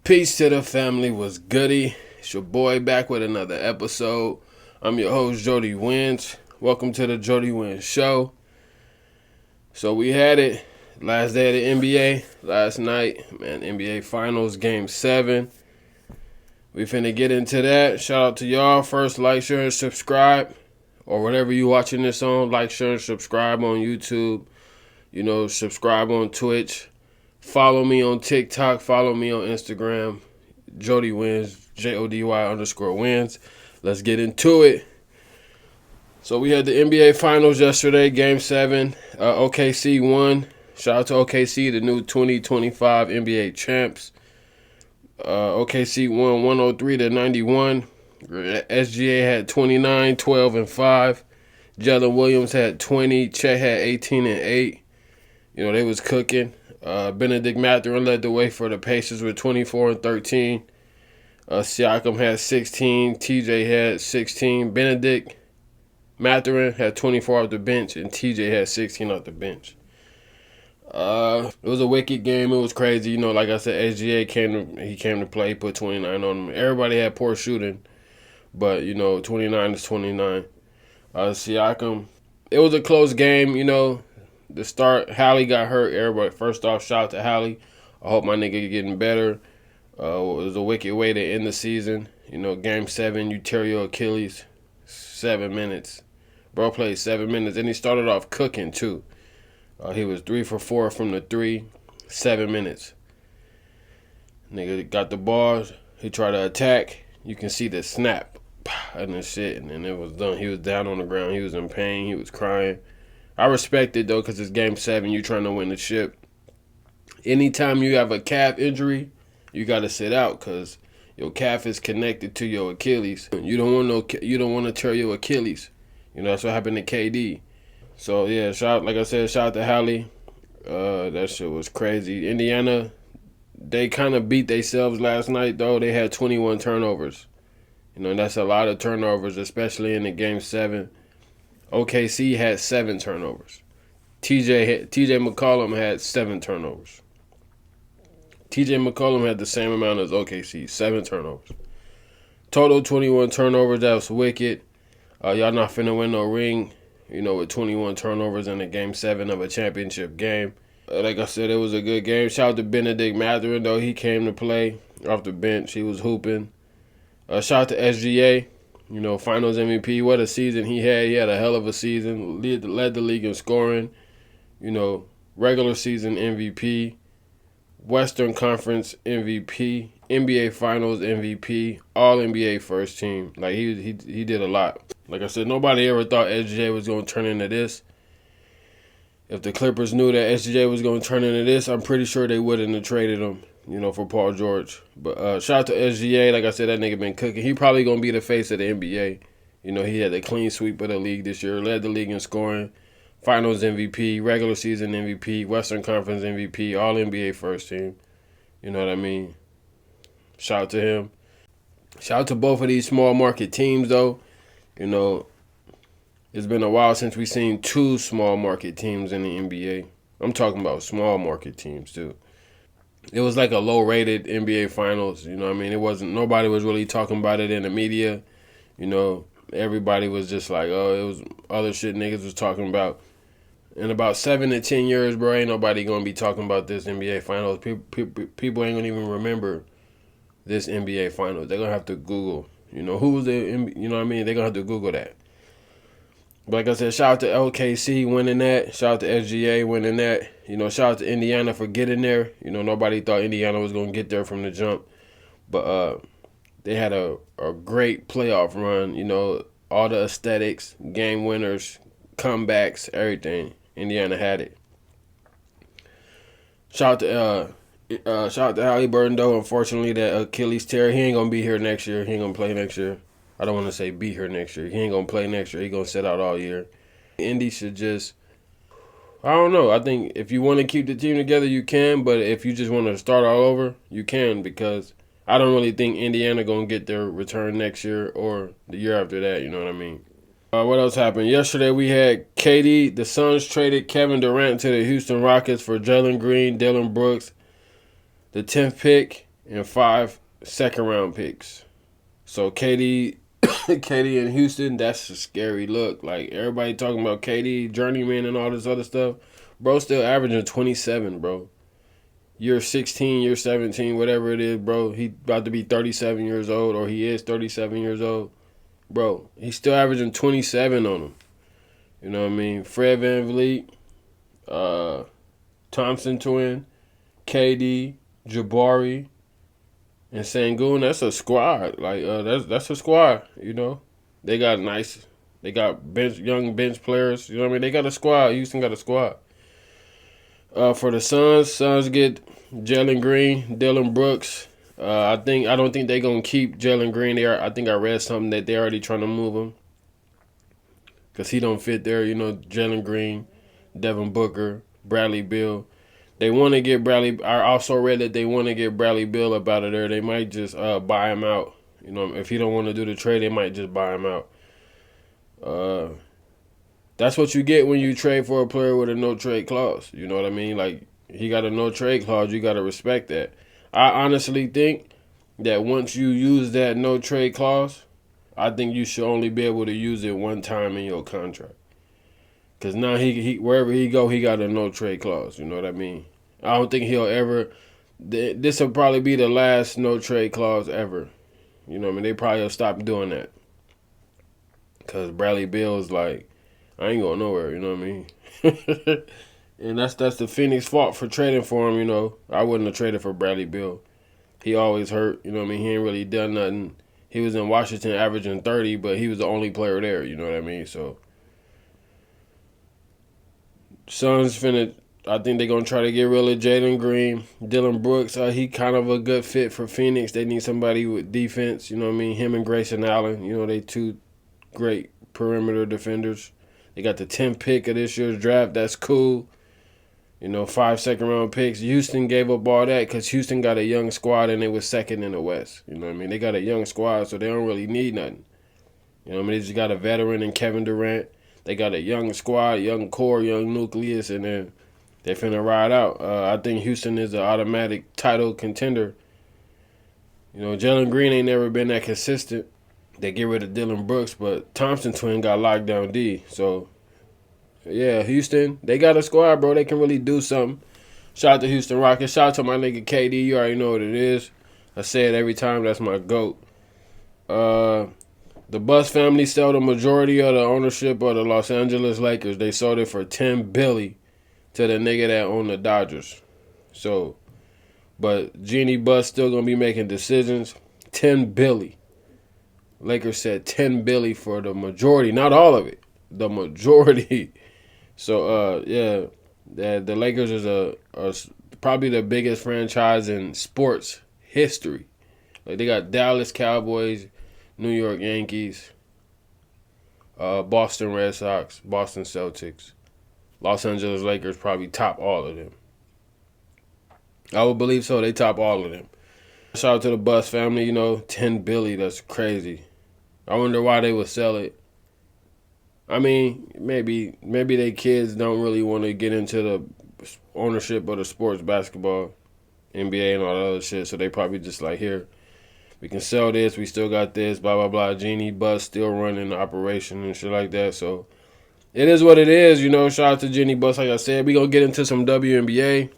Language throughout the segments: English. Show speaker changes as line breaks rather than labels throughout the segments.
Peace to the family, was goody? It's your boy back with another episode. I'm your host, Jody Wins. Welcome to the Jody Wins Show. So we had it. Last day of the NBA. Last night, man, NBA Finals, Game 7. We finna get into that. Shout out to y'all. First, like, share, and subscribe. Or whatever you watching this on. Like, share, and subscribe on YouTube. Subscribe on Twitch. Follow me on TikTok. Follow me on Instagram. Jody Wins. JODY_wins. Let's get into it. So we had the NBA Finals yesterday. Game 7. OKC won. Shout out to OKC, the new 2025 NBA champs. OKC won 103-91. SGA had 29, 12, and 5. Jalen Williams had 20. Chet had 18 and 8. They was cooking. Benedict Mathurin led the way for the Pacers with 24 and 13. Siakam had 16. TJ had 16. Benedict Mathurin had 24 off the bench, and TJ had 16 off the bench. It was a wicked game. It was crazy. Like I said, SGA came to play. He put 29 on them. Everybody had poor shooting, but 29 is 29. Siakam. It was a close game. The start, Hallie got hurt. Everybody, first off, shout out to Hallie. I hope my nigga getting better. It was a wicked way to end the season. Game 7, you tear your Achilles. 7 minutes. Bro played 7 minutes, and he started off cooking too. He was 3 for 4 from the 3, 7 minutes. Nigga got the ball. He tried to attack. You can see the snap and the shit, and then it was done. He was down on the ground. He was in pain. He was crying. I respect it, though, because it's Game 7. You're trying to win the ship. Anytime you have a calf injury, you got to sit out because your calf is connected to your Achilles. You don't want to tear your Achilles. That's what happened to KD. So, yeah, shout out to Hallie. That shit was crazy. Indiana, they kind of beat themselves last night, though. They had 21 turnovers. That's a lot of turnovers, especially in the Game 7. OKC had 7 turnovers. TJ McCollum had 7 turnovers. TJ McCollum had the same amount as OKC, 7 turnovers. Total 21 turnovers. That was wicked. Y'all not finna win no ring, with 21 turnovers in a Game 7 of a championship game. Like I said, it was a good game. Shout out to Benedict Mathurin, though. He came to play off the bench. He was hooping. Shout out to SGA. Finals MVP. What a season he had. He had a hell of a season. Led the league in scoring. Regular season MVP. Western Conference MVP. NBA Finals MVP. All NBA first team. Like, he did a lot. Like I said, nobody ever thought SGA was going to turn into this. If the Clippers knew that SGA was going to turn into this, I'm pretty sure they wouldn't have traded him. For Paul George. But shout out to SGA. Like I said, that nigga been cooking. He probably going to be the face of the NBA. He had a clean sweep of the league this year. Led the league in scoring. Finals MVP. Regular season MVP. Western Conference MVP. All NBA first team. You know what I mean? Shout out to him. Shout out to both of these small market teams, though. It's been a while since we've seen 2 small market teams in the NBA. I'm talking about small market teams, too. It was like a low-rated NBA Finals, It wasn't, nobody was really talking about it in the media, Everybody was just like, oh, it was other shit niggas was talking about. In about 7 to 10 years, bro, ain't nobody gonna be talking about this NBA Finals. People ain't gonna even remember this NBA Finals. They're gonna have to Google, who was the, They're gonna have to Google that. But like I said, shout out to OKC winning that. Shout out to SGA winning that. Shout out to Indiana for getting there. Nobody thought Indiana was going to get there from the jump. But they had a great playoff run. All the aesthetics, game winners, comebacks, everything. Indiana had it. Shout out to Halliburton, though. Unfortunately, that Achilles tear, he ain't going to be here next year. He ain't going to play next year. I don't want to say be here next year. He ain't going to play next year. He going to sit out all year. Indy should just, I don't know. I think if you want to keep the team together, you can. But if you just want to start all over, you can. Because I don't really think Indiana going to get their return next year or the year after that. You know what I mean? What else happened? Yesterday we had KD. The Suns traded Kevin Durant to the Houston Rockets for Jalen Green, Dillon Brooks, the 10th pick, and 5 second-round picks. So KD, KD in Houston, that's a scary look. Like, everybody talking about KD, journeyman, and all this other stuff. Bro, still averaging 27, bro. You're 16, you're 17, whatever it is, bro. He about to be 37 years old, or he is 37 years old. Bro, he's still averaging 27 on him. You know what I mean? Fred VanVleet, Thompson twin, KD, Jabari, and Sengun. That's a squad. Like, that's a squad, you know? They got young bench players. You know what I mean? They got a squad. Houston got a squad. For the Suns get Jalen Green, Dylan Brooks. I don't think they're gonna keep Jalen Green there. I think I read something that they're already trying to move him because he don't fit there. You know, Jalen Green, Devin Booker, Bradley Beal. They want to get Bradley. I also read that they want to get Bradley Beal up out of there. They might just buy him out. You know, if he don't want to do the trade, they might just buy him out. That's what you get when you trade for a player with a no-trade clause. You know what I mean? Like, he got a no-trade clause. You got to respect that. I honestly think that once you use that no-trade clause, I think you should only be able to use it one time in your contract. Because now he wherever he go, he got a no-trade clause. You know what I mean? I don't think he'll ever. This will probably be the last no-trade clause ever. You know what I mean? They probably will stop doing that. Because Bradley Beal is like, I ain't going nowhere, you know what I mean? And that's the Phoenix fault for trading for him, you know. I wouldn't have traded for Bradley Beal. He always hurt, you know what I mean? He ain't really done nothing. He was in Washington averaging 30, but he was the only player there, you know what I mean? So, Suns I think they're going to try to get rid of Jalen Green. Dylan Brooks, he kind of a good fit for Phoenix. They need somebody with defense, you know what I mean? Him and Grayson Allen, you know, they two great perimeter defenders. They got the 10th pick of this year's draft. That's cool. You know, 5 second-round picks. Houston gave up all that because Houston got a young squad and they was second in the West. You know what I mean? They got a young squad, so they don't really need nothing. You know what I mean? They just got a veteran in Kevin Durant. They got a young squad, young core, young nucleus, and then they finna ride out. I think Houston is an automatic title contender. You know, Jalen Green ain't never been that consistent. They get rid of Dylan Brooks, but Thompson twin got locked down D. So, yeah, Houston, they got a squad, bro. They can really do something. Shout out to Houston Rockets. Shout out to my nigga KD. You already know what it is. I say it every time. That's my GOAT. The Buss family sold the majority of the ownership of the Los Angeles Lakers. They sold it for $10 billion to the nigga that owned the Dodgers. So, but Jeannie Buss still going to be making decisions. $10 billion. Lakers said $10 billion for the majority, not all of it, the majority. So, yeah, the Lakers is probably the biggest franchise in sports history. Like, they got Dallas Cowboys, New York Yankees, Boston Red Sox, Boston Celtics, Los Angeles Lakers probably top all of them. I would believe so. They top all of them. Shout out to the Buss family, you know, $10 billion, that's crazy. I wonder why they would sell it. I mean, maybe they kids don't really want to get into the ownership of the sports, basketball, NBA, and all that other shit, so they probably just like, here, we can sell this, we still got this, blah, blah, blah. Jeannie Buss still running the operation and shit like that, so it is what it is, you know. Shout out to Jeannie Buss, like I said. We going to get into some WNBA.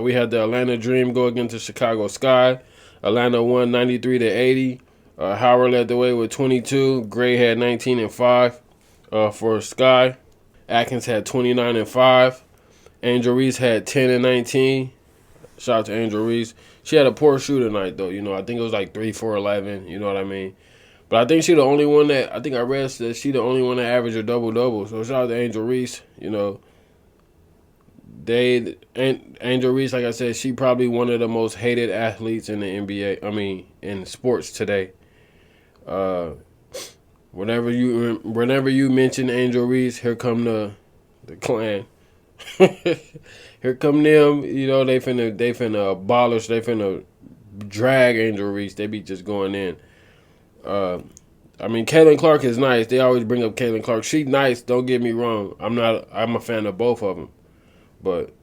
We had the Atlanta Dream go against the Chicago Sky. Atlanta won 93-80. Howard led the way with 22. Gray had 19 and 5 for Sky. Atkins had 29 and 5. Angel Reese had 10 and 19. Shout out to Angel Reese. She had a poor shooter night, though. You know, I think it was like 3 for 11. You know what I mean? But I think she the only one that, I think I read that she the only one that averaged a double-double. So shout out to Angel Reese. You know, Angel Reese, like I said, she probably one of the most hated athletes in the NBA. I mean, in sports today. Whenever you mention Angel Reese, here come the clan. Here come them. You know, they finna abolish. They finna drag Angel Reese. They be just going in. I mean, Caitlin Clark is nice. They always bring up Caitlin Clark. She nice. Don't get me wrong. I'm a fan of both of them. But,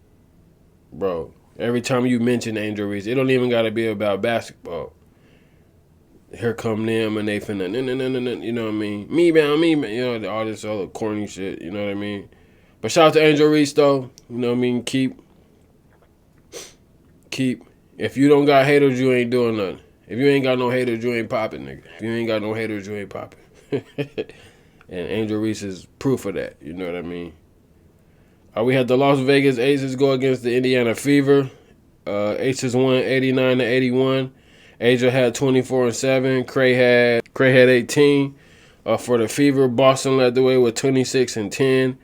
bro, Every time you mention Angel Reese, it don't even got to be about basketball. Here come them and they finna, you know what I mean? Me, you know, all this other corny shit, you know what I mean? But shout out to Angel Reese, though. You know what I mean? Keep. If you don't got haters, you ain't doing nothing. If you ain't got no haters, you ain't popping, nigga. If you ain't got no haters, you ain't popping. And Angel Reese is proof of that, you know what I mean? We had the Las Vegas Aces go against the Indiana Fever. Aces won 89-81. Asia had 24-7. Cray had 18. For the Fever, Boston led the way with 26-10.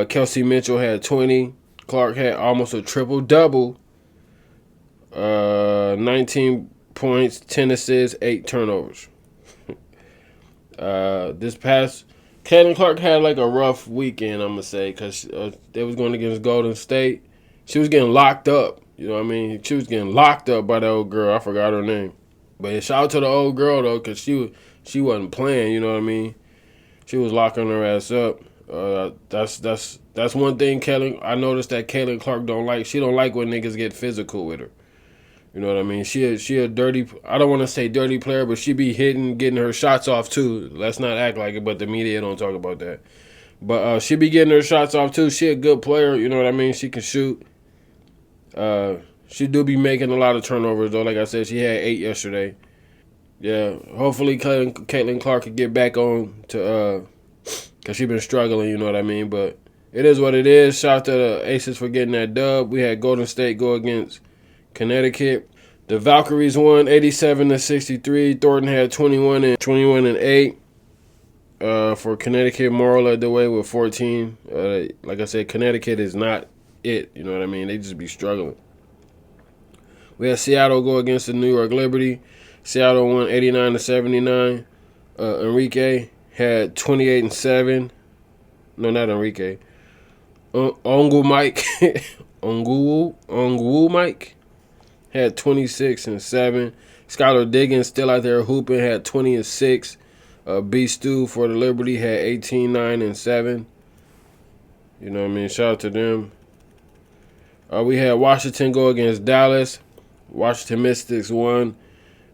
Kelsey Mitchell had 20. Clark had almost a triple-double. 19 points, 10 assists, 8 turnovers. Caitlin Clark had like a rough weekend, I'm going to say, because they was going against Golden State. She was getting locked up. You know what I mean? She was getting locked up by that old girl. I forgot her name. But shout out to the old girl, though, because she wasn't playing, you know what I mean? She was locking her ass up. That's one thing I noticed that Caitlin Clark don't like. She don't like when niggas get physical with her. You know what I mean? She a dirty, I don't want to say dirty player, but she be getting her shots off too. Let's not act like it, but the media don't talk about that. But she be getting her shots off too. She a good player, you know what I mean? She can shoot. She do be making a lot of turnovers though. Like I said, she had 8 yesterday. Yeah, hopefully Caitlin Clark can get back on to, because she been struggling, you know what I mean? But it is what it is. Shout out to the Aces for getting that dub. We had Golden State go against Connecticut. The Valkyries won 87-63. Thornton had 21 and 8. For Connecticut, Morrow led the way with 14. Like I said, Connecticut is not it. You know what I mean? They just be struggling. We had Seattle go against the New York Liberty. Seattle won 89-79. Enrique had 28-7. No, not Enrique. Ongu Mike. Ongu Mike had 26-7. Skylar Diggins still out there hooping, had 20-6. B. Stu for the Liberty had 18-9-7. You know what I mean? Shout out to them. We had Washington go against Dallas. Washington Mystics won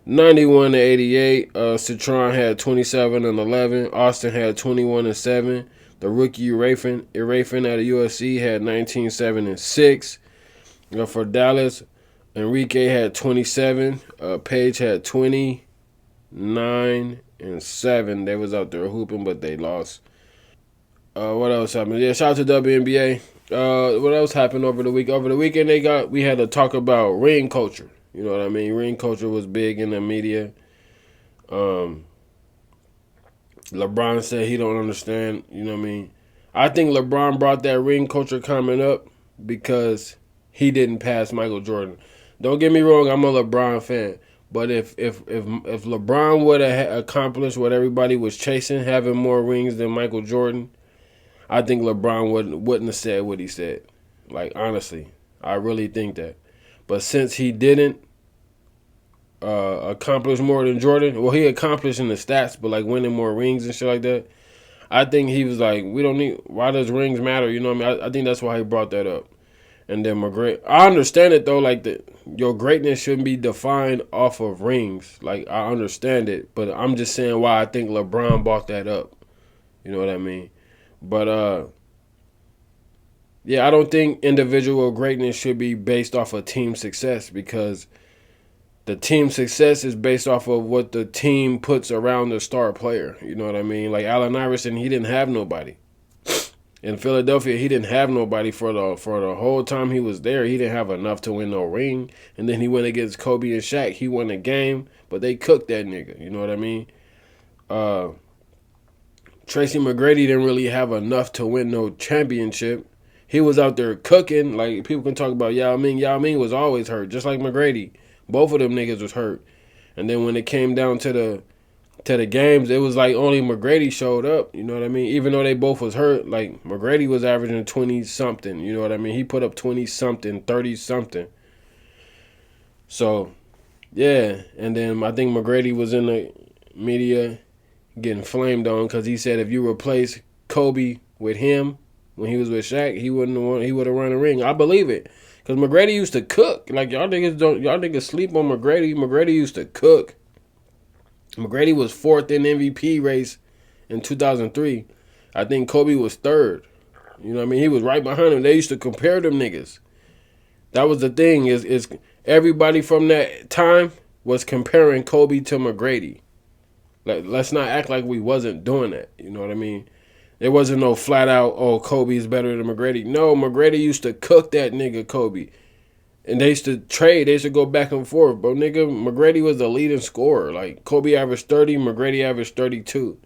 91-88. Citron had 27-11. Austin had 21-7. The rookie Erafin out of USC had 19-7-6. For Dallas, Enrique had 27. Page had 29-7. They was out there hooping, but they lost. What else happened? Yeah, shout out to WNBA. What else happened over the week? Over the weekend, we had to talk about ring culture. You know what I mean? Ring culture was big in the media. LeBron said he don't understand. You know what I mean? I think LeBron brought that ring culture comment up because he didn't pass Michael Jordan. Don't get me wrong, I'm a LeBron fan. But if LeBron would have accomplished what everybody was chasing, having more rings than Michael Jordan, I think LeBron wouldn't have said what he said. Like, honestly, I really think that. But since he didn't accomplish more than Jordan, well, he accomplished in the stats, but like winning more rings and shit like that, I think he was like, we don't need, why does rings matter? You know what I mean? I think that's why he brought that up. And then I understand it though, like your greatness shouldn't be defined off of rings. Like, I understand it, but I'm just saying why I think LeBron brought that up. You know what I mean? But yeah, I don't think individual greatness should be based off of team success, because the team success is based off of what the team puts around the star player. You know what I mean? Like Allen Iverson, he didn't have nobody. In Philadelphia, he didn't have nobody for the whole time he was there. He didn't have enough to win no ring. And then he went against Kobe and Shaq. He won a game, but they cooked that nigga. You know what I mean? Tracy McGrady didn't really have enough to win no championship. He was out there cooking. Like, people can talk about Yao Ming. Yao Ming was always hurt, just like McGrady. Both of them niggas was hurt. And then when it came down to the games, it was like only McGrady showed up. You know what I mean? Even though they both was hurt, like McGrady was averaging 20-something. You know what I mean? He put up 20-something, 30-something. So, yeah. And then I think McGrady was in the media getting flamed on because he said if you replace Kobe with him when he was with Shaq, he would have run a ring. I believe it, Because McGrady used to cook. Like, y'all niggas sleep on McGrady. McGrady used to cook. McGrady was 4th in MVP race in 2003. I think Kobe was 3rd. You know what I mean? He was right behind him. They used to compare them niggas. That was the thing, is everybody from that time was comparing Kobe to McGrady. Like, let's not act like we wasn't doing that. You know what I mean? There wasn't no flat out, oh, Kobe is better than McGrady. No, McGrady used to cook that nigga Kobe. And they used to trade. They used to go back and forth. But nigga, McGrady was the leading scorer. Like, Kobe averaged 30, McGrady averaged 32.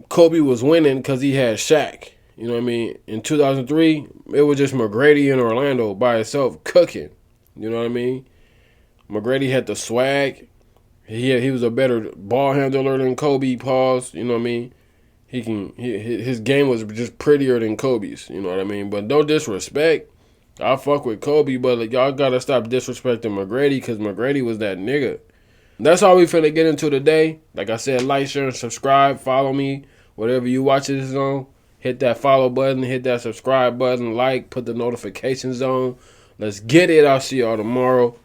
Kobe was winning because he had Shaq. You know what I mean? In 2003, it was just McGrady in Orlando by himself cooking. You know what I mean? McGrady had the swag. He was a better ball handler than Kobe. Pause. You know what I mean? His game was just prettier than Kobe's. You know what I mean? But no disrespect. I fuck with Kobe, but like, y'all gotta stop disrespecting McGrady because McGrady was that nigga. That's all we finna get into today. Like I said, like, share, and subscribe. Follow me. Whatever you watch this on. Hit that follow button. Hit that subscribe button. Like. Put the notifications on. Let's get it. I'll see y'all tomorrow.